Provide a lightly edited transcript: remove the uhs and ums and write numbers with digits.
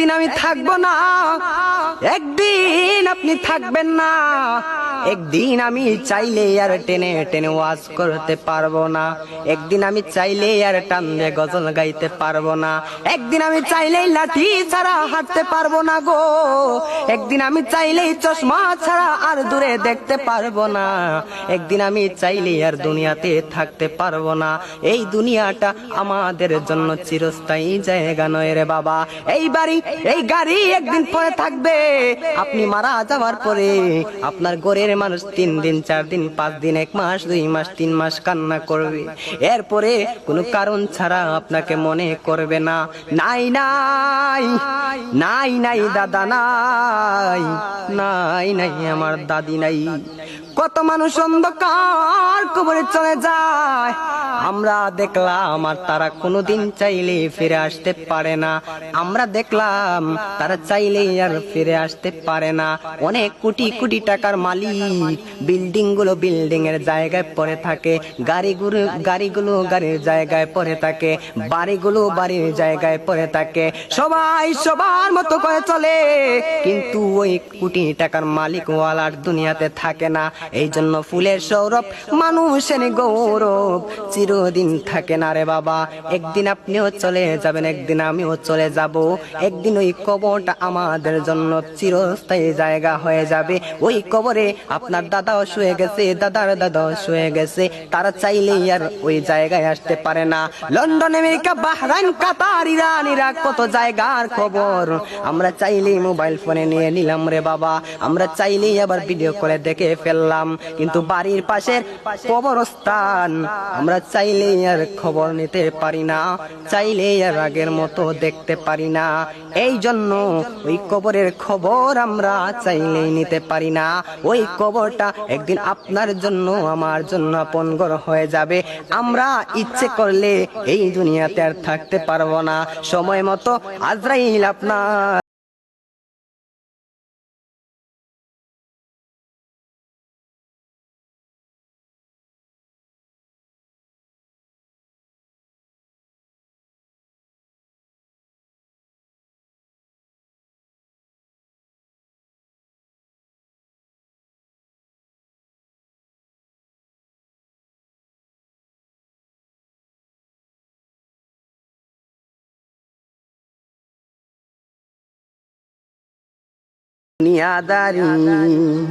একদিন আমি থাকবো না, একদিন আপনি থাকবেন না, একদিন আমি চাইলে আর টেনে টেনে ওয়াজ করতে পারবো না, একদিন আমি চাইলে আর টান দিয়ে গজল গাইতে পারবো না, একদিন আমি চাইলেই লাঠি ছাড়া হাঁটতে পারবো না গো, একদিন আমি চাইলেই চশমা ছাড়া আর দূরে দেখতে পারবো না, একদিন আমি চাইলে আর দুনিয়াতে থাকতে পারবো না। এই দুনিয়াটা আমাদের জন্য চিরস্থায়ী জায়গা নয় রে বাবা। এই বাড়ি এই গাড়ি একদিন পরে থাকবে, আপনি মারা যাওয়ার পরে আপনার ঘরের মানুষ 3 দিন 4 দিন 5 দিন 1 মাস 2 মাস 3 মাস কান্না করবে, এরপরে কোনো কারণ ছাড়া আপনাকে মনে করবে না। নাই নাই নাই নাই দাদা নাই, নাই নাই আমার দাদি নাই। কত মানুষ অন্ধকার কবরে চলে যায়, আমরা দেখলাম আর তারা কোনোদিন চাইলে ফিরে আসতে পারে না, আমরা দেখলাম তারা চাইলেই আর ফিরে আসতে পারে না। অনেক কোটি কোটি টাকার মালিক বিল্ডিং এর জায়গায় পড়ে থাকে, গাড়িগুলো গাড়ির জায়গায় পড়ে থাকে, বাড়িগুলো বাড়ির জায়গায় পড়ে থাকে, সবাই সবার মতো করে চলে, কিন্তু ওই কোটি টাকার মালিক ওয়ালার দুনিয়াতে থাকে না। এই জন্য ফুলের সৌরভ মানুষের গৌরব চিরদিন থাকে না রে বাবা। একদিন আপনিও চলে যাবেন, একদিন আমিও চলে যাব, একদিন ওই কবরটা আমাদের জন্য চিরস্থায়ী জায়গা হয়ে যাবে। ওই কবরে আপনার দাদাও শুয়ে গেছে, দাদার দাদাও শুয়ে গেছে, তারা চাইলেই আর ওই জায়গায় আসতে পারে না। লন্ডন, আমেরিকা, বাহরাইন, কাতার, ইরান, ইরাক, কত জায়গার খবর আমরা চাইলেই মোবাইল ফোনে নিয়ে নিলাম রে বাবা, আমরা চাইলেই আবার ভিডিও করে দেখে ফেললাম, কিন্তু বাড়ির পাশের কবরস্থান আমরা চাইলেই আর খবর নিতে পারি না, চাইলেই আর আগের মতো দেখতে পারি না। এই জন্য ওই কবরের খবর আমরা চাইলেই নিতে পারি না। ওই কবরটা একদিন আপনার জন্য আমার জন্য আপন ঘর হয়ে যাবে। আমরা ইচ্ছে করলে এই দুনিয়াতে আর থাকতে পারবো না। সময় মতো আজরাইল আপনার দুনিয়াদারি।